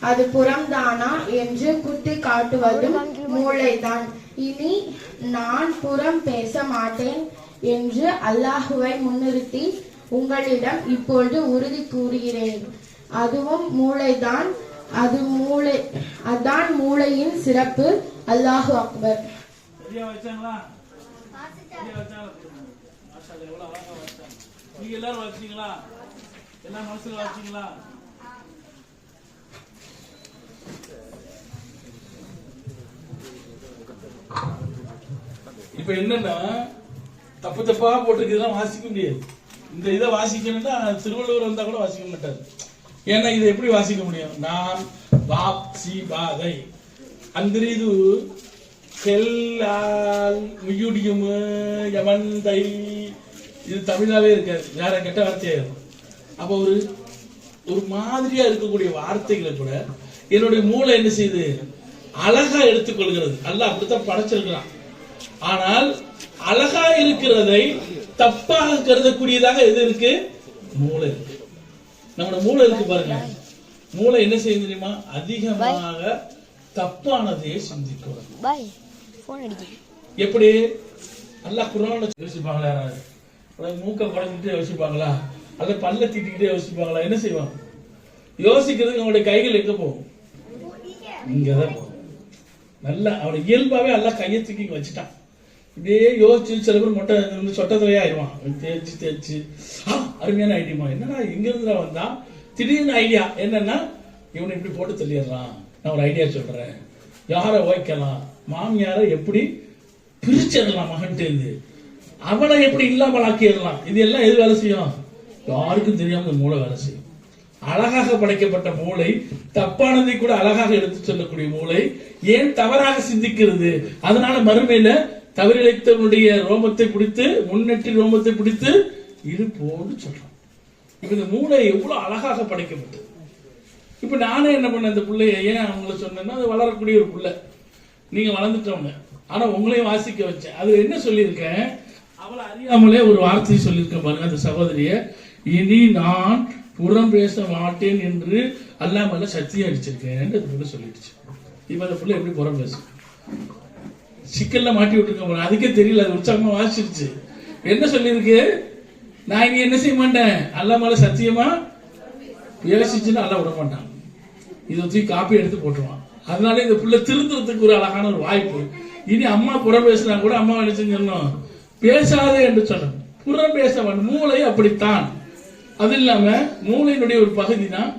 அது புறம்தானா என்று குத்தி காட்டுவதும் மூளைதான். இனி நான் புறம் பேச மாட்டேன் என்று அல்லாஹுவை முன்னிறுத்தி உங்களிடம் இப்பொழுது உறுதி கூறுகிறேன். அதுவும் மூளைதான். அதான் மூளையின் சிறப்பு. அல்லாஹு அக்பர். இப்ப என்னன்னா தப்பு தப்பா போட்டுருக்குதான் வாசிக்க முடியாது. இந்த இதை வாசிக்கணும்னா திருவள்ளுவர் வந்தா கூட வாசிக்க மாட்டாரு. ஏன்னா இதை எப்படி வாசிக்க முடியும்? நான் வாப்சி பாதை அந்திரிது முயுடியும் யமந்தை இது தமிழாவே இருக்காது, வேற கெட்ட வார்த்தையா இருக்கும். அப்ப ஒரு மாதிரியா இருக்கக்கூடிய வார்த்தைகளை கூட என்னுடைய மூளை என்ன செய்யுது? அழகா எடுத்துக்கொள்கிறது. அல்லாஹ் அப்படித்தான் படைச்சிருக்கிறான். ஆனால் அழகா இருக்கிறதை தப்பாக கருதக்கூடியதாக எது இருக்கு? மூளை இருக்கு. நம்மளோட மூளை இருக்கு பாருங்க. மூளை என்ன செய்யும் தெரியுமா? அதிகமாக தப்பானதையே சிந்திக்கும். எப்படி? அல்லாஹ் குர்ஆன்ல யோசிப்பாங்களா? மூக்க குறைஞ்சிட்டு யோசிப்பாங்களா? அல்ல பல்ல தீட்டிக்கிட்டே யோசிப்பாங்களா? என்ன செய்வாங்க? யோசிக்கிறதுக்கு அவனுடைய கைகள் எங்க போகும்? இங்கதான் போகும். நல்லா அவனை இயல்பாவே எல்லாம் கையை தூக்கி வச்சுட்டான். இப்படியே யோசிச்சு சில பேர் மொட்டை சொட்டத்திலேயே ஆயிடுவான். தேய்ச்சி அருமையான ஐடியா. என்னன்னா எங்க இருந்து வந்தா திடீர்னு ஐடியா என்னன்னா இவனை இப்படி போட்டு தெளியிடலாம். நான் ஒரு ஐடியா சொல்றேன். யாரை ஓய்க்கலாம், மாமியார எப்படி பிரிச்சிடலாம், மகன்ட்டு இருந்து அவளை எப்படி இல்லாமல் ஆக்கிடலாம். இது எல்லாம் எது வேலை செய்யும்? யாருக்கும் தெரியாம இந்த மூளை வேலை செய்யும். அழகாக படைக்கப்பட்ட மூளை தப்பானதை கூட அழகாக எடுத்து சொல்லக்கூடிய மூளை ஏன் தவறாக சிந்திக்கிறது? அதனால மறுமையில தவறிழைத்தவனுடைய ரோமத்தை பிடித்து, முன்னெற்றி ரோமத்தை பிடித்து இழுப்போடு சொல்றான். இப்ப இந்த மூளை எவ்வளவு அழகாக படைக்கப்பட்டது. இப்ப நானே என்ன பண்ண, இந்த பிள்ளைய ஏன் அவங்கள சொன்னேன்னா, அது வளரக்கூடிய ஒரு பிள்ளை. நீங்க வளர்ந்துட்டவங்க, ஆனா உங்களையும் வாசிக்க வச்சேன். அது என்ன சொல்லியிருக்கேன்? அவளை அறியாமலே ஒரு வார்த்தையை சொல்லியிருக்கேன் பாருங்க. அந்த சகோதரிய, இனி நான் புறம் பேச மாட்டேன் என்று அல்லாமல சத்தியம் அடிச்சிருக்கேன் சொல்லிடுச்சு. இப்ப அந்த பிள்ளை எப்படி புறம் பேசும்? சிக்கல்ல மாட்டி விட்டுருக்க, அதுக்கே தெரியல. அது உற்சாகமா வாசிச்சிருச்சு. என்ன சொல்லியிருக்கு? நான் இனி என்ன செய்ய மாட்டேன், அல்லாமல சத்தியமா பேசிச்சுன்னு அல்ல விட மாட்டான். இதை தூக்கி காப்பி எடுத்து போட்டுருவான். அதனால இந்த பிள்ளை திருந்துறதுக்கு ஒரு அழகான ஒரு வாய்ப்பு. இனி அம்மா புறம் பேசினா கூட அம்மா என்ன செஞ்சிடணும்? பேசாதே என்று சொல்லணும். புறம் பேச வேண்டும். மூளை அப்படித்தான். அது இல்லாம மூளையினுடைய ஒரு பகுதி தான்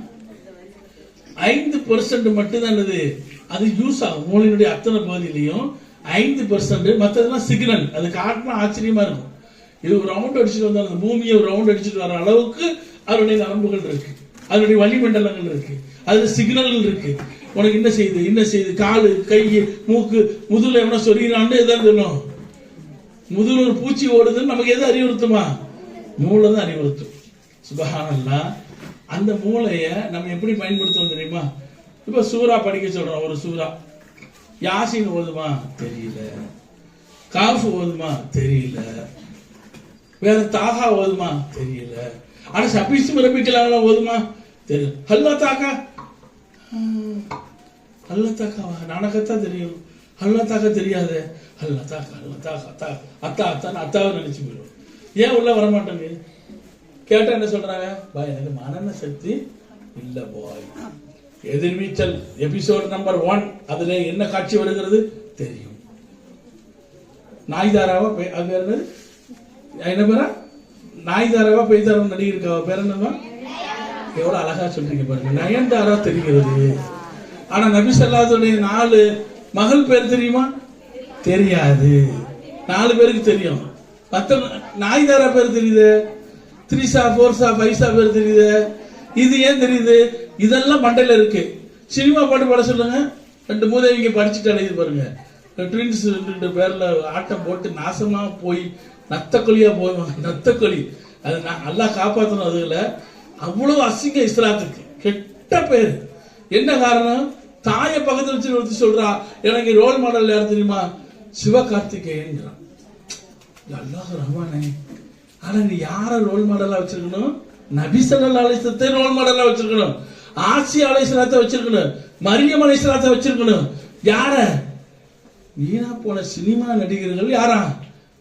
5% மட்டும்தான் அது யூஸ் ஆகும். மூளையினுடைய அத்தனை பகுதியிலையும் 5%, மற்றதெல்லாம் சிக்னல். அது காட்டினா ஆச்சரியமா இருக்கும். இது ஒரு ரவுண்ட் அடிச்சுட்டு வந்தால் அந்த பூமியை ஒரு ரவுண்ட் அடிச்சுட்டு வர அளவுக்கு அதனுடைய நரம்புகள் இருக்கு, அதனுடைய வளிமண்டலங்கள் இருக்கு, அதுல சிக்னல்கள் இருக்கு. உனக்கு என்ன செய்யுது காலு, கை, மூக்கு, முதுகுல எவனா சொல்லினான்னு எதாவது சொல்லணும். முதுகுல ஒரு பூச்சி ஓடுதுன்னு நமக்கு எது அறிவுறுத்துமா? மூளை தான் அறிவுறுத்தும். சுபஹானல்லாஹ். அந்த மூளைய நம்ம எப்படி பயன்படுத்துவோம் தெரியுமா? இப்ப சூரா படிக்க சொல்றோம். ஒரு சூரா யாசின் ஓதுமா? தெரியல. காஃப் ஓதுமா? தெரியல. வேற தாகா ஓதுமா? தெரியல. ஆனா சபீஸ் ரபிக்கலாம் ஓதுமா? தெரியல. அல்லா தாக்கா நானக்கத்தான் தெரியும். அல்லா தாக்கா தெரியாது. அல்லா தாக்கா அத்தா அத்தான் அத்தாவை நினைச்சு போயிடும். ஏன் உள்ள வரமாட்டேங்க? கேட்டா என்ன சொல்றாங்க? பாய் எனக்கு மனன சக்தி இல்ல பாய். எதிர்நீச்சல் எபிசோட் நம்பர் 1 அதுல என்ன காட்சி வருகிறது தெரியும். நாய்தாராவா அது பேர் என்ன பேரா? நாய்தாராவா பெய்தாரா நடிகை பேர் என்னவா? எவ்வளவு அழகா சொல்றீங்க பாருங்க. நயன்தாரா தெரிகிறது. ஆனா நபி ஸல்லல்லாஹு 4 மகள் பேர் தெரியுமா? தெரியாது. 4 பேருக்கு தெரியும். மத்த நாய்தாரா பேர் தெரியுது. 3சா 4சா 5சா பேர் தெரியுது. இது ஏன் தெரியுது? இதெல்லாம் மண்டையில இருக்கு. சினிமா பாட்டு பாட சொல்லுங்க. 2 மூதேவிங்க படிச்சுட்டு அழைது பாருங்க. ட்வின்ஸ் 2 பேர்ல ஆட்டம் போட்டு நாசமா போய் நத்தக்கொலியா போவாங்க. நத்தக்கொலி அது அல்லாஹ் காப்பாற்றணும். அதுல அவ்வளவு அசிங்க இஸ்லாத்துக்கு கெட்ட பேர். என்ன காரணம்? தாயை பக்கத்துல வச்சு ஒருத்தி சொல்றா எனக்கு ரோல் மாடல் யார் தெரியுமா? சிவகார்த்திகேயன். அல்லாஹ் ரஹ்மானே. ஆனா நீ யார ரோல் மாடலா வச்சிருக்கணும்? நபி ஸல்லல்லாஹு அலைஹி வஸல்லம் ரோல் மாடலா வச்சிருக்கணும். ஆசியா அலைஹிஸ்ஸலாத்தை வச்சிருக்கணும், மரியம் அலைஹிஸ்ஸலாத்தை வச்சிருக்கணும். யார? வீணா போன சினிமா நடிகர்கள். யாரா?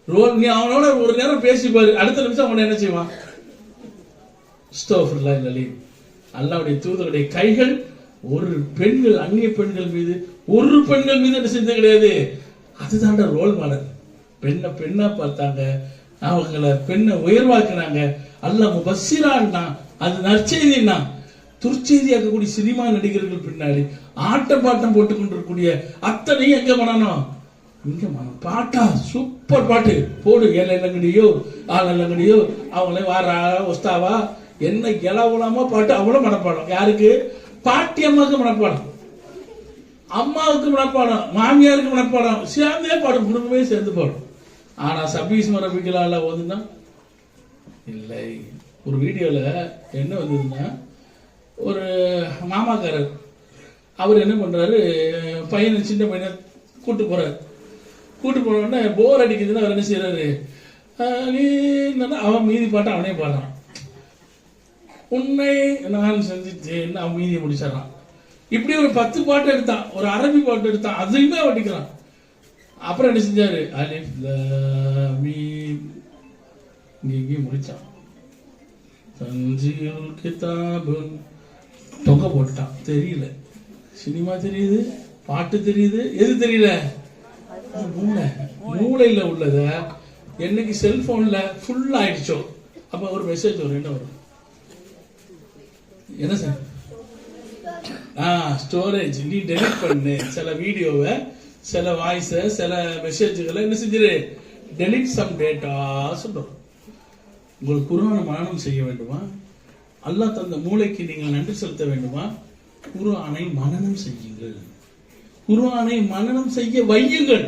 ரோல். நீ அவனோட ஒரு நேரம் பேசி பாரு, அடுத்த நிமிஷம் அவனை என்ன செய்வான்? அஸ்தக்ஃபிருல்லாஹ் அலீம். அல்லாஹ்வுடைய தூதருடைய கைகள் ஒரு பெண்கள், அந்நிய பெண்கள் மீது, ஒரு பெண்கள் மீது என்ன செஞ்சது கிடையாது. அதுதான்டா ரோல் மாடல். பெண்ணை பெண்ணா பார்த்தாங்க, அவங்கள பெண்ணை உயர்வாக்குனாங்க. அல்லாஹ் முபஸ்ஸிரான்னா அது நற்செய்தின்னா. துர்ச்செய்தியாக்கக்கூடிய சினிமா நடிகர்கள் பின்னாடி ஆட்டம் பாட்டம் போட்டுக் கொண்டிருக்கக்கூடிய அத்தனையும் எங்க பண்ணணும்? இங்க மனம். பாட்டா சூப்பர் பாட்டு போடு, ஏழை இல்லங்கடியோ ஆள் இல்லங்கடியோ, அவங்களே வாரா ஒஸ்தாவா என்ன இலவலாமா பாட்டு, அவ்வளவு மனப்பாடம். யாருக்கு? பாட்டி அம்மாவுக்கு மனப்பாடம், அம்மாவுக்கு மனப்பாடம், மாமியாருக்கு மனப்பாடம், சேர்ந்தே பாடும், குடும்பமே சேர்ந்து பாடும். ஆனா சபீஸ் மரபிக்கலால ஓதுனா இல்லை. ஒரு வீடியோல என்ன வந்ததுன்னா, ஒரு மாமாக்காரர் அவர் என்ன பண்றாரு, பையனை, சின்ன பையனை கூட்டு போறாரு. கூட்டு போன உடனே போர் அடிக்குதுன்னு அவர் என்ன செய்யறாரு, அவன் மீதி பாட்டை அவனே பாடுறான். உன்னை நான் செஞ்சுட்டேன், அவன் மீதியை முடிச்சிடறான். இப்படி ஒரு 10 பாட்டு எடுத்தான், ஒரு அரபி பாட்டு எடுத்தான், அதையுமே வட்டிக்கிறான். அப்புறம் என்ன செஞ்சாரு, அலிஃப் லாம் மீம் இங்கேயும் முடிச்சான். தன்ஜீல் கிதாபுன் தொகை போட்டான். தெரியல, சினிமா தெரியுது, பாட்டு தெரியுது, எது தெரியல? மூளை. மூளையில உள்ளத என்னைக்கு செல்போன்ல ஃபுல் ஆயிடுச்சோ அப்ப ஒரு மெசேஜ் வரும். என்ன வரும்? என்ன சார்? ஸ்டோரேஜ் நீ டெலிட் பண்ணு. சில வீடியோவை, சில வாய்ஸ, சில மெசேஜ்களை என்ன செஞ்சிரு, டெலிட் சம் டேட்டா சொல்றோம். உங்களுக்கு குர்ஆனை மனனம் செய்ய வேண்டுமா? அல்லாஹ் தந்த மூளைக்கு நீங்கள் நன்றி செலுத்த வேண்டுமா? குர்ஆனை மனனம் செய்யுங்கள். குர்ஆனை மனனம் செய்ய வையுங்கள்.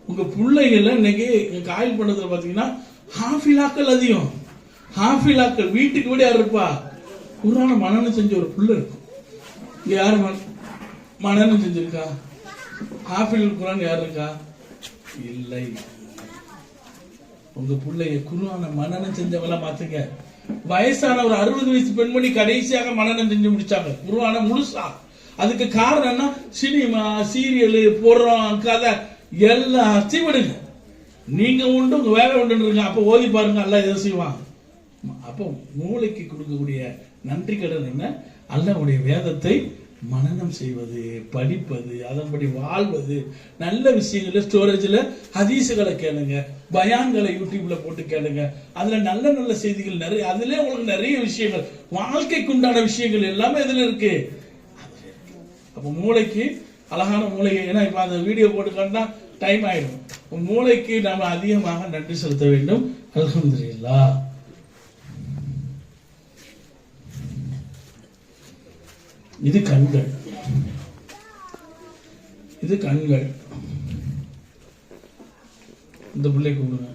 உங்க பிள்ளைகள் இன்னைக்கு காயில் பண்ணதுல பாத்தீங்கன்னா ஹாஃபிலாக்கள் அதிகம். ஹாஃபிலாக்கள் வீட்டுக்கு விட யார் இருப்பா? குர்ஆனை மனனம் செஞ்ச ஒரு பிள்ளை இருக்கும். இங்க யாரு மனனம் செஞ்சிருக்கா? ஹாஃபில் குர்ஆன் யார் இருக்கா? இல்லை. உங்க பிள்ளைய குர்ஆனை மனனம் செஞ்சவங்கள மாத்துங்க. வயசான ஒரு 60 வயசு பெண்மணி கடைசியாக மனனம் செஞ்சு முடிச்சாங்க குர்ஆனை முழுசா. அதுக்கு காரணம் என்ன? சினிமா, சீரியல், போடுறோம், கதை எல்லாத்தையும் விடுங்க. நீங்க உண்டு, உங்க வேலை உண்டு. அப்ப ஓதி பாருங்க, அல்லாஹ் எதை செய்வான். அப்போ மூளைக்கு கொடுக்கக்கூடிய நன்றி கடன் என்ன? அல்லாஹ்வுடைய வேதத்தை மனனம் செய்வது, படிப்பது, அதன்படி வாழ்வது, நல்ல விஷயங்களை ஸ்டோரேஜ்ல ஹதீசுகளை கேளுங்க, பயான்களை யூடியூப்ல போட்டு கேளுங்க. அதுல நல்ல நல்ல செய்திகள் நிறைய, அதுல உங்களுக்கு நிறைய விஷயங்கள், வாழ்க்கைக்கு உண்டான விஷயங்கள் எல்லாமே இதுல இருக்கு. அப்ப மூளைக்கு அழகான மூளை. ஏன்னா இப்ப அந்த வீடியோ போட்டுக்கா டைம் ஆயிடும். மூளைக்கு நாம அதிகமாக நன்றி செலுத்த வேண்டும். அல்ஹம்துலில்லாஹ். இது கண்கள், இது கண்கள். இந்த பிள்ளை கூப்பிடுங்க.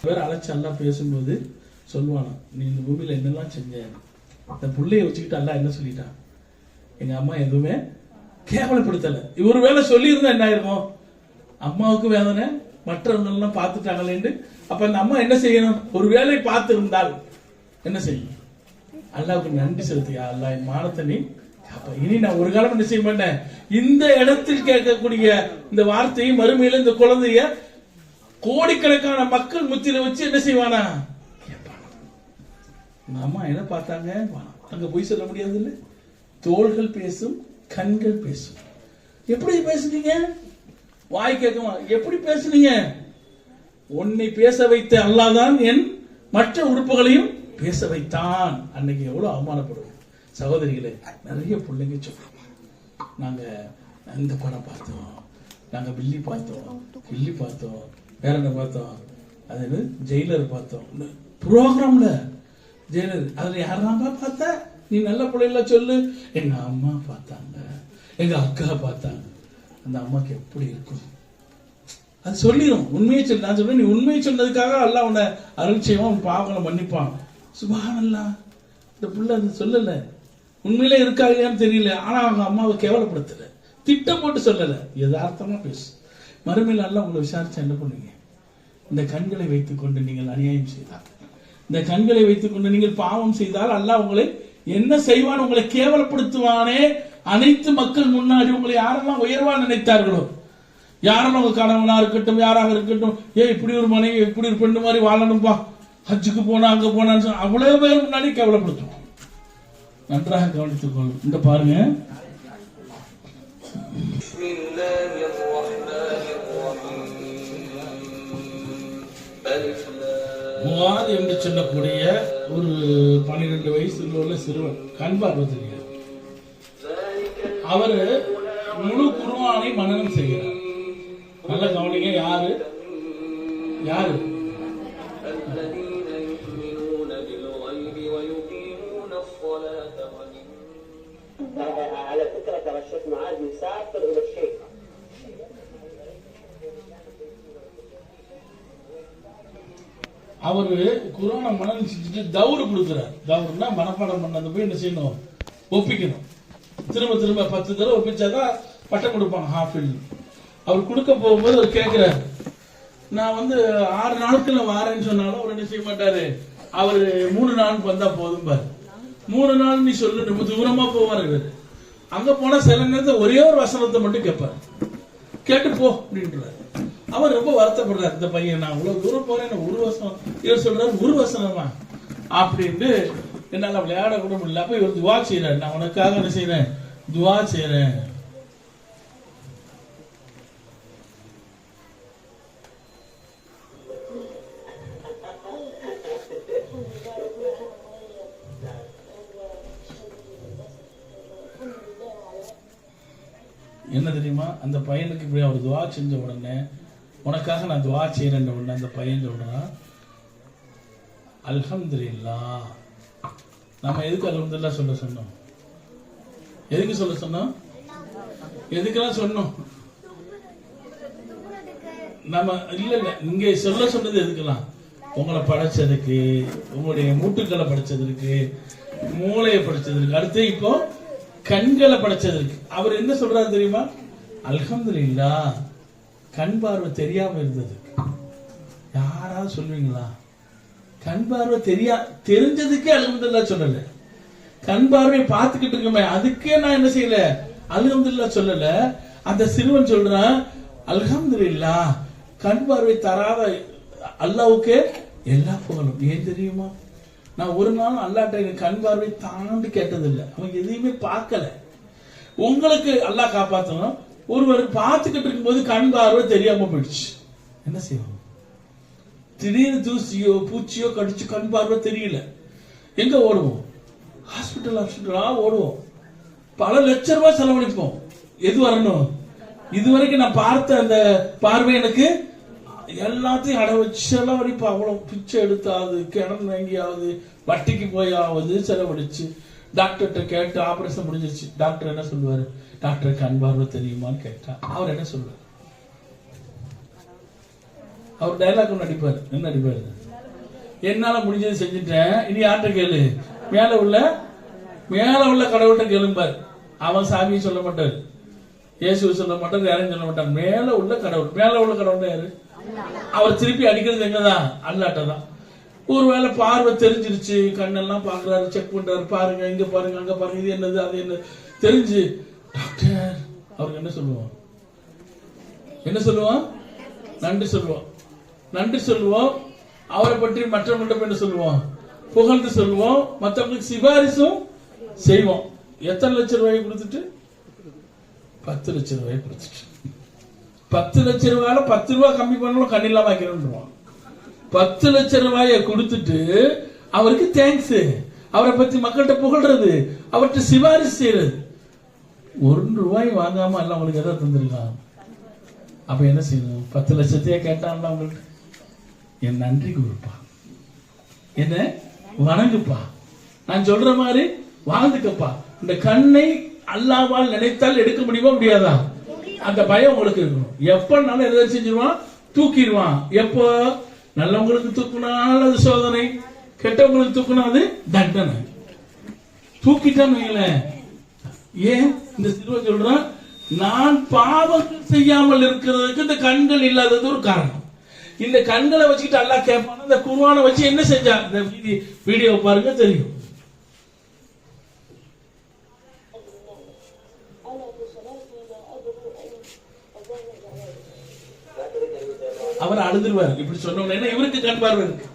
வேற அழைச்சு அல்லா பேசும்போது சொல்லுவானா, நீ இந்த பூமியில என்னெல்லாம் செஞ்ச. இந்த பிள்ளைய வச்சுக்கிட்டு அல்லா என்ன சொல்லிட்டான், எங்க அம்மா எதுவுமே கேவலப்படுத்தல. இவர் வேலை சொல்லி இருந்தா என்ன ஆயிருக்கும்? அம்மாவுக்கு வேதனை, மற்றவங்க எல்லாம் பார்த்துட்டாங்களேன்னு. அப்ப அந்த அம்மா என்ன செய்யணும்? ஒரு வேலை பார்த்து இருந்தால் என்ன செய்யும்? அல்லாவுக்கு நன்றி செலுத்தியா, அல்லா என் மானத்தை நீ இனி நான் ஒரு காலம் என்ன செய்ய மாட்டேன். இந்த இடத்தில் கேட்கக்கூடிய இந்த வார்த்தையை மறுமையில இந்த குழந்தைய கோடிக்கணக்கான மக்கள் முத்திர வச்சு என்ன செய்வானா கேட்பானா. அம்மா என்ன பார்த்தாங்க, அங்க போய் சொல்ல முடியாது இல்ல. தோள்கள் பேசும், கண்கள் பேசும். எப்படி பேசுனீங்க? வாய் கேட்குமா? எப்படி பேசுனீங்க? உன்னை பேச வைத்த அல்லாஹ் தான் என் மற்ற உறுப்புகளையும் பேச வைத்தான். அன்னைக்கு எவ்வளவு அவமானப்படுவோம் சகோதரிகளே. நிறைய பிள்ளைங்க சொல்றோம், நாங்க இந்த படம் பார்த்தோம், நாங்க பில்லி பார்த்தோம், கில்லி பார்த்தோம், வேற என்ன பார்த்தோம், அது ஜெயிலர் பார்த்தோம், ப்ரோக்ராம்ல ஜெயிலர். அதுல யாராம்பா பார்த்த? நீ நல்ல பிள்ளைல சொல்லு. எங்க அம்மா பார்த்தாங்க, எங்க அக்கா பார்த்தாங்க. அந்த அம்மாக்கு எப்படி இருக்கும்? அது சொல்லிடும். உண்மையை சொல்லி நான் சொல்றேன், நீ உண்மையை சொன்னதுக்காக அல்லாஹ் உன்னை அருள் செய்வான், உன் பாவங்களை மன்னிப்பான். சுப்ஹானல்லாஹ். இந்த புள்ள அது சொல்லல, உண்மையிலே இருக்காங்கன்னு தெரியல. ஆனா அவங்க அம்மாவை கேவலப்படுத்தல, திட்டம் போட்டு சொல்லல, யதார்த்தமா பேசு. மறுமையில அல்லாஹ் உங்களை விசாரிச்சா என்ன பண்ணுவீங்க? இந்த கண்களை வைத்துக் கொண்டு நீங்கள் அநியாயம் செய்தால், இந்த கண்களை வைத்துக் கொண்டு நீங்கள் பாவம் செய்தால் அல்லாஹ் உங்களை என்ன செய்வான்? உங்களை கேவலப்படுத்துவானே. அனைத்து மக்கள் முன்னாடி உங்களை யாரெல்லாம் உயர்வா நினைத்தார்களோ, யாரெல்லாம் உங்க கணவனா இருக்கட்டும், யாராக இருக்கட்டும், இப்படி ஒரு மனைவி, இப்படி ஒரு பெண்ணு மாதிரி வாழணும்பா, ஹஜ்ஜுக்கு போனா அங்க போனான்னு அவ்வளவு பேர் முன்னாடி கேவலப்படுத்துவோம். நன்றாக கவனித்துக் கொள்ளும். இந்த பாருங்க, முஆத் என்று சொல்லக்கூடிய ஒரு 12 வயசுல உள்ள சிறுவன், கண் பார்வை தெரியாது. அவரு முழு குர்ஆனை மனனம் செய்கிறார். நல்ல கவனிங்க, யாரு யாரு? على فكرة ترى الشيخ معاذ مسافر إلى الشيخ. அவரு குர்ஆனை மனனம் செஞ்சுட்டு தௌர் கொடுக்கிறார். தௌர்னா மனப்பாடம் பண்ணது போய் என்ன செய்யணும்? ஒப்பிக்கணும். திரும்ப திரும்ப 10 தடவை ஒப்பிச்சாதான் பட்டம் கொடுப்பாங்க ஹாஃபில். அவர் கொடுக்க போகும்போது அவர் கேட்கிறார், நான் 6 நாட்கள் வாரேன்னு சொன்னாலும் அவர் என்ன செய்ய மாட்டாரு, அவர் 3 நாளுக்கு வந்தா போதும் பாரு. 3 நாள் நீ சொல்லு, ரொம்ப தூரமா போவார் இவர். அங்க போனா சில நேரத்தில் ஒரே ஒரு வசனத்தை மட்டும் கேட்பார், கேட்டு போ அப்படின்றார். அவர் ரொம்ப வருத்தப்படுறார், இந்த பையன் நான் இவ்வளவு தூரம் போறேன், ஒரு வசனம். இவர் சொல்றாரு, ஒரு வசனமா அப்படின்ட்டு என்னால விளையாட கூட முடியல. அப்ப இவர் துவா செய்யறாரு, நான் உனக்காக என்ன செய்யறேன், துவா செய்யறேன். என்ன தெரியுமா, அந்த பையனுக்கு இப்படி அவர் துவா செஞ்ச உடனே, உனக்காக நான் துவா செய்யறேன் உடனே அந்த பையன் சொல்றான், அல்ஹம்துலில்லாஹ். நம்ம எதுக்கு அல்ஹம்துலில்லாஹ் சொல்ல சொன்னோம்? எதுக்கு சொல்ல சொன்னோம்? எதுக்கெல்லாம் சொன்னோம்? நம்ம இல்ல இங்க சொல்ல சொன்னது எதுக்கெல்லாம்? உங்களை படைச்சதுக்கு, உங்களுடைய மூட்டுக்களை படைச்சதற்கு, மூளையை படைச்சதற்கு, அடுத்து இப்போ கண்களை படைச்சதற்கு. அவர் என்ன சொல்றாரு தெரியுமா? அல்ஹம்துலில்லாஹ். கண் பார்வை தெரியாம இருந்தது. யாராவது சொல்வீங்களா? கண் பார்வை தெரிஞ்சதுக்கே அல்ஹம்துலில்லாஹ் சொல்லல. கண் பார்வை பார்த்துக்கிட்டு இருக்கமே, அதுக்கே நான் என்ன செய்யல, அல்ஹம்துலில்லாஹ் சொல்லல. அந்த சிறுவன் சொல்றான், அல்ஹம்துலில்லாஹ். கண் பார்வை தராத அல்லாஹ்வுக்கு எல்லா புகழும். ஏன் தெரியுமா? நான் ஒரு நாள் அல்லாஹ்ட்ட எனக்கு கண் பார்வை தாண்டி கேட்டதில்லை. அவன் எதையுமே பார்க்கல. உங்களுக்கு அல்லாஹ் காப்பாற்றணும். ஒருவர் பார்த்துக்கிட்டு இருக்கும்போது கண் பார்வை தெரியாம போயிடுச்சு, என்ன செய்வோம்? திடீர்னு தூசியோ பூச்சியோ கடிச்சு கண் பார்வை தெரியல, எங்க ஓடுவோம்? ஹாஸ்பிட்டலா ஓடுவோம். பல லட்சம் ரூபாய் செலவழிப்போம். எது வரணும்? இதுவரைக்கும் நான் பார்த்த அந்த பார்வை எனக்கு எல்லாத்தையும் அட வச்சு செலவழிப்பு. அவ்வளவு பிச்சை எடுத்தாவது, கிணறு வாங்கியாவது, வட்டிக்கு போயாவது செலவழிச்சு டாக்டர்கிட்ட கேட்டு ஆபரேஷன் முடிஞ்சிருச்சு. டாக்டர் என்ன சொல்லுவாரு? டாக்டர் கண் பார்வை தெரியுமான்னு கேட்டா அவர் என்ன சொல்லுவார்? அவர் டைலாக் ஒன்று அடிப்பாரு. என்ன அடிப்பாரு? என்னால முடிஞ்சது செஞ்சுட்டேன், இனி யார்கிட்ட கேளு? மேல உள்ள கடவுள்கிட்ட கேளும்பாரு. அவன் சாமியை சொல்ல மாட்டாரு, இயேசுவை சொல்ல மாட்டார், யாரையும் சொல்ல மாட்டார். மேல உள்ள கடவுள். மேல உள்ள கடவுள் யாரு? அவர் திருப்பி அடிக்கிறது எங்கதான்? அல்லாட்ட தான். ஒருவேளை பார்வை தெரிஞ்சிருச்சு, கண்ணெல்லாம் பாக்குறாரு, செக் பண்றாரு, பாருங்க இங்க பாருங்க அங்க பாருங்க, இது என்னது அது என்ன தெரிஞ்சு டாக்டர் அவருக்கு என்ன சொல்லுவோம்? என்ன சொல்லுவோம்? நன்றி சொல்லுவோம். நன்றி சொல்லுவோம். அவரை பற்றி மற்றவங்களிடம் என்ன சொல்லுவோம்? புகழ்ந்து சொல்லுவோம். மற்றவங்களுக்கு சிபாரிசும் செய்வோம். எத்தனை லட்சம் ரூபாய் கொடுத்துட்டு? 10 லட்சம் ரூபாய் கொடுத்துட்டு. 10 லட்சம் ரூபாயில 10 ரூபாய் கம்மி பண்ணாலும் கண்ணில்லாம வைக்கிறோம். 10 லட்சம் ரூபாயை கொடுத்துட்டு அவருக்கு தேங்க்ஸ், அவரை பத்தி மக்கள்கிட்ட புகழ்றது, அவர்கிட்ட சிபாரிசு செய்யறது. 1 ரூபாய் வாங்காம எல்லாம் அவங்களுக்கு எதாவது தந்திருக்கான். அப்ப என்ன செய்யணும்? 10 லட்சத்தையே கேட்டான்ல அவங்கள்ட்ட, என் நன்றி கூறுப்பா, என்ன வணங்குப்பா, நான் சொல்ற மாதிரி வாழ்ந்துக்கப்பா. இந்த கண்ணை அல்லாஹ்வால் நினைத்தால் எடுக்க முடியுமா முடியாதா? அந்த பயம் உங்களுக்கு இருக்கணும். எப்பனாலும் எதை செஞ்சிருவான்? தூக்கிடுவான். எப்போ? நல்லவங்களுக்கு தூக்குனாலும் அது சோதனை, கெட்டவங்களுக்கு தூக்குனா அது தண்டனை. தூக்கிட்டான்னு வைங்களேன். ஏன் இந்த சிறுவன் சொல்றான், நான் பாவம் செய்யாமல் இருக்கிறதுக்கு இந்த கண்கள் இல்லாதது ஒரு காரணம். இந்த கண்களை வச்சுக்கிட்டு அல்லாஹ் கேட்பான். இந்த குர்ஆனை வச்சு என்ன செஞ்சான்? இந்த வீடியோ பாருங்க தெரியும். அவர் அழுதுருவாரு இப்படி சொன்ன. ஏன்னா இவருக்கு கண் பார்வை இருக்கு.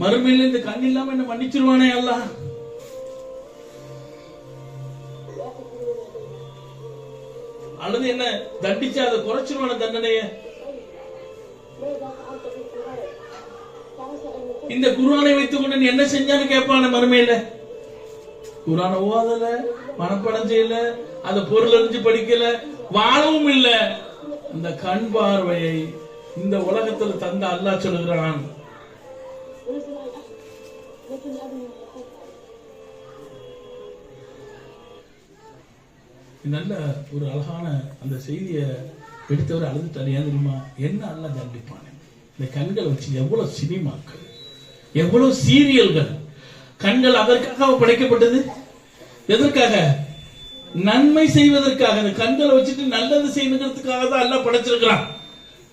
மறுமையில இந்த கண் இல்லாம என்ன மன்னிச்சிருவானே அல்லாஹ். அல்லது என்ன தண்டிச்சு அதை குறைச்சிருவான தண்டனைய. இந்த குர்ஆனை வைத்துக் கொண்டு நீ என்ன செஞ்சான்னு கேட்பான மறுமையில. குர்ஆனை ஓதல, மனப்பாடம் செய்யல, அந்த பொருள் அறிஞ்சு படிக்கல, வாழவும் இல்ல. அந்த கண் பார்வையை இந்த உலகத்தில் தந்த அல்லாஹ் சொல்லுகிறான். நல்ல ஒரு அழகான அந்த செய்தியை எடுத்தவர் அழுதுட்டாரு. ஏன் தெரியுமா? என்ன அல்லாஹ் தண்டிப்பான இந்த கண்களை வச்சு எவ்வளவு சினிமாக்கள், எவ்வளவு சீரியல்கள். கண்கள் அதற்காக படைக்கப்பட்டது. எதற்காக? நன்மை செய்வதற்காக. அந்த கண்களை வச்சுட்டு நல்லது செய்யணுங்கிறதுக்காக தான் எல்லாம் படைச்சிருக்கிறான்.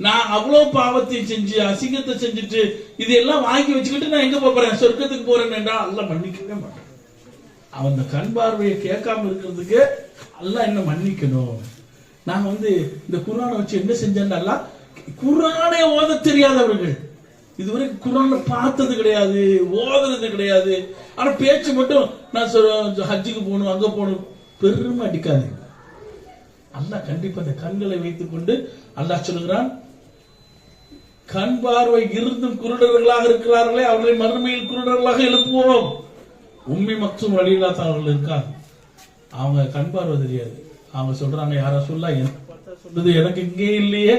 நான் அவ்வளவு பாவத்தை செஞ்சு அசிங்கத்தை செஞ்சுட்டு இதெல்லாம் வாங்கி வச்சுக்கிட்டு நான் எங்க போறேன்? சொர்க்கத்துக்கு போறேன் என்றா அல்லாஹ் மன்னிக்கவே மாட்டான். அவன் அந்த கண் பார்வையை கேட்காம இருக்கிறதுக்கு அல்லாஹ் என்ன மன்னிக்கணும். நான் இந்த குர்ஆனை வச்சு என்ன செஞ்சேன்னு அல்லாஹ். குர்ஆனை ஓத தெரியாதவர்கள், இதுவரை குர்ஆனை பார்த்தது கிடையாது, ஓதுறது கிடையாது. ஆனா பேச்சு மட்டும் நான் ஹஜ்ஜுக்கு போகணும், அங்க போகணும், பெருமை அடிக்காது. அல்லாஹ் கண்டிப்பா அந்த கண்களை வைத்துக் கொண்டு அல்லாஹ் சொல்லுகிறான், கண் பார்வை இருந்தும் குருடர்களாக இருக்கிறார்களே அவர்களை மறுமையில் குருடர்களாக எழுப்புவோம். உம்மி மக்தும் ரலியல்லாஹு அவர்கள் இருக்காங்க. அவங்க கண் பார்வை தெரியாது. அவங்க சொல்றாங்க, யாரா சொல்ல என்ன பார்த்தா சொல்லுது, எனக்கு இங்கே இல்லையே,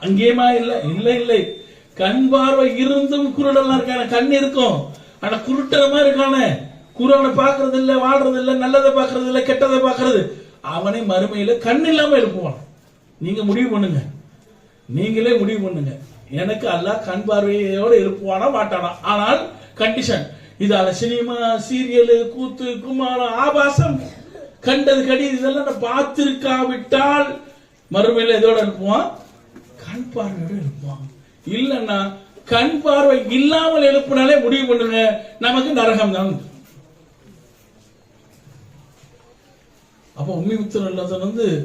அங்கேயுமா இல்லை. இல்லை இல்லை, கண் பார்வை இருந்தும் குருடெல்லாம் இருக்கான. கண் இருக்கும் ஆனா குருட்டரமா இருக்கானே. குர்ஆனை பாக்குறது இல்ல, வாழ்றது இல்ல, நல்லதை பாக்குறது இல்ல, கெட்டதை பாக்குறது. அவனை மறுமையில கண் இல்லாம எழுப்புவான். நீங்க முடிவு பண்ணுங்க, நீங்களே முடிவு பண்ணுங்க. எனக்கு அல்லாஹ் கண் பார்வையோட எழுப்புவானா மாட்டானா? ஆனால் கண்டிஷன், இதால சினிமா, சீரியல், கூத்து, கும்மாளம், ஆபாசம், கண்டது கடி இதெல்லாம் நான் பார்த்திருக்காவிட்டால் மறுமையில எதோட எழுப்புவான்? கண் பார்வையோட எழுப்புவான். இல்லன்னா கண் பார்வை இல்லாமல் எழுப்பினாலே முடிவு பண்ணுங்க, நமக்கு நரகம் தான். அப்ப உம்மி முக்தர்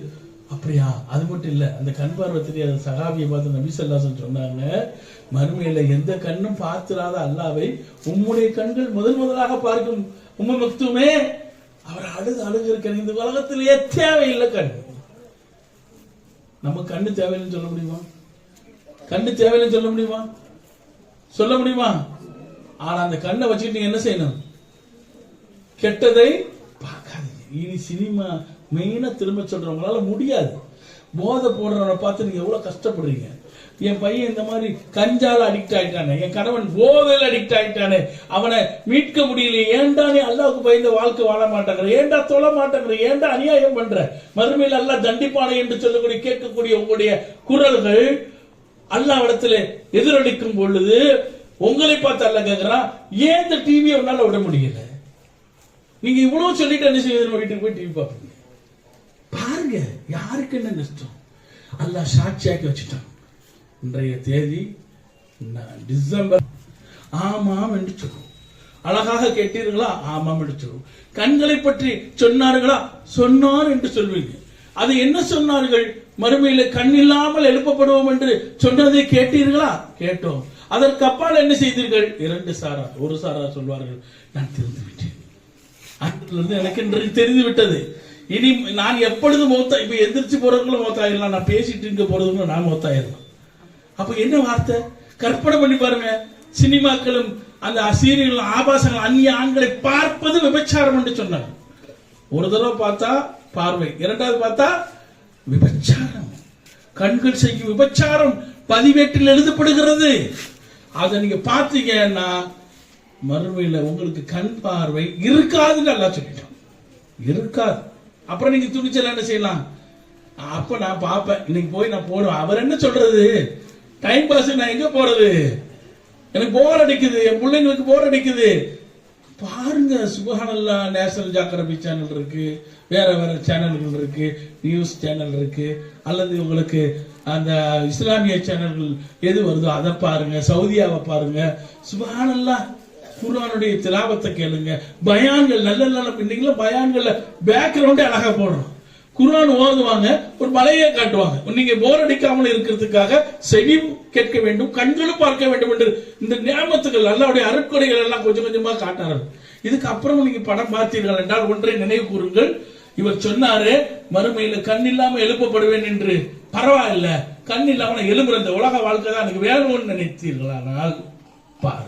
அப்படியா? அது மட்டும் இல்ல, அந்த கண் பார்வை தெரியாத சஹாபியை பார்த்து நபி ஸல்லல்லாஹு அலைஹி வஸல்லம் சொன்னாங்க, மறுமையில எந்த கண்ணும் பார்த்திராத அல்லாஹ்வை உம்முடைய கண்கள் முதலாக பார்க்கும். உம்மு மக்தூமே, அவர் அழுகு இருக்க இந்த உலகத்திலேயே தேவையில்லை கண். நம்ம கண்ணு தேவையில்லைன்னு சொல்ல முடியுமா? கண்ணு தேவையில்லைன்னு சொல்ல முடியுமா? சொல்ல முடியுமா? ஆனா அந்த கண்ணை வச்சுக்கிட்டு நீங்க என்ன செய்யணும்? கெட்டதை பார்க்காதீங்க. இனி சினிமா மெயினா திரும்ப சொல்றவங்களால முடியாது. போதை போடுறவனை பார்த்து நீங்க எவ்வளவு கஷ்டப்படுறீங்க. என் பையன் இந்த மாதிரி கஞ்சால அடிக்ட் ஆயிட்டானே, என் கணவன் போதையில அடிக்ட் ஆயிட்டானே, அவனை மீட்க முடியல. ஏன்டா நீ அல்லாஹ்வுக்கு பயந்த வாழ்க்கை வாழ மாட்டேங்கிற? ஏன்டா தொழ மாட்டேங்கிற? ஏன்டா அநியாயம் பண்ற? மறுமையில் அல்லாஹ் தண்டிப்பானே என்று சொல்லக்கூடிய கேட்கக்கூடிய உங்களுடைய குரல்கள் அல்லாஹ் இடத்துல எதிரொலிக்கும் பொழுது உங்களை பார்த்து அல்லாஹ் கேட்கிறான், ஏன் இந்த டிவியை உன்னால விட முடியல? நீங்க இவ்வளவு சொல்லிட்டு என்ன செய்ய? வீட்டுக்கு போய் டிவி பார்ப்பீங்க. பாருங்க, யாருக்கு என்ன நஷ்டம்? அல்லாஹ் சாட்சியாக்கி வச்சுட்டான். இன்றைய தேதி டிசம்பர். ஆமாம் என்று சொல்லுவோம். அழகாக கேட்டீர்களா? ஆமாம் என்று சொல்லுவோம். கண்களை பற்றி சொன்னார்களா? சொன்னார் என்று சொல்வீங்க. அது என்ன சொன்னார்கள்? மறுமையில கண் இல்லாமல் எழுப்பப்படுவோம் என்று சொன்னதை கேட்டீர்களா? கேட்டோம். அதற்கு அப்பால் என்ன செய்தீர்கள்? இரண்டு சாரா. ஒரு சாரா சொல்வார்கள், நான் திறந்து விட்டேன், எனக்கு இன்றைக்கு தெரிந்து விட்டது, இனி நான் எப்பொழுது மௌத்தா, இப்ப எந்திரிச்சு போறவங்களும் மௌத்தாயிரலாம், நான் பேசிட்டு இருக்க போறதுங்களும் நான் மௌத்தாயிரலாம். அப்ப என்ன வார்த்தை? கற்பனை பண்ணி பாருங்க. சினிமாக்களும் அந்த சீரியல்களும் ஆபாசங்கள், அந்நிய ஆண்களை பார்ப்பது விபச்சாரம் என்று சொன்னாங்க. ஒரு தடவை பார்த்தா பார்வை, இரண்டாவது பார்த்தா விபச்சாரம். கண்கள் செய்யும் விபச்சாரம் பதிவேட்டில் எழுதப்படுகிறது. அதை நீங்க பார்த்தீங்கன்னா மறுமையில உங்களுக்கு கண் பார்வை இருக்காதுன்னு அல்லாஹ் சொல்லிட்டான். இருக்காது. அப்புறம் நீங்க துணிச்சல என்ன செய்யலாம்? அப்ப நான் பாப்பேன், இன்னைக்கு போய் நான் போடுவேன். அவர் என்ன சொல்றது? Time pass. நான் எங்க போறது? எனக்கு போர் அடிக்குது, என் பிள்ளைங்களுக்கு போர் அடிக்குது. பாருங்க, சுப்ஹானல்லாஹ், நேஷனல் ஜியோகிராபி சேனல் இருக்கு, வேற வேற சேனல்கள் இருக்கு, நியூஸ் சேனல் இருக்கு, அல்லது உங்களுக்கு அந்த இஸ்லாமிய சேனல்கள் எது வருதோ அதை பாருங்க, சவுதியாவை பாருங்க. சுப்ஹானல்லாஹ், குர்ஆனுடைய திலாவத்தை கேளுங்க. பயான்கள் நல்ல நல்ல இன்னைக்கு பயான்கள்ல பேக்ரவுண்டே அழகா போடுறோம். குர்ஆன் ஓதுவாங்க, ஒரு மலையை காட்டுவாங்க. நீங்க போர் அடிக்காமல் இருக்கிறதுக்காக செவியும் கேட்க வேண்டும், கண்களும் பார்க்க வேண்டும் என்று இந்த நியாமத்துகள் அல்லாஹ்வுடைய அருட்கொடைகள் எல்லாம் கொஞ்சம் கொஞ்சமா காட்டார்கள். இதுக்கு அப்புறம் நீங்க படம் பார்த்தீர்கள் என்றால் ஒன்றை நினைவு கூறுங்கள். இவர் சொன்னாரு மறுமையில கண் இல்லாம எழுப்பப்படுவேன் என்று. பரவாயில்ல, கண் இல்லாம எழும்புற இந்த உலக வாழ்க்கை தான் எனக்கு வேணும்னு நினைத்தீர்களானால் பாருங்க.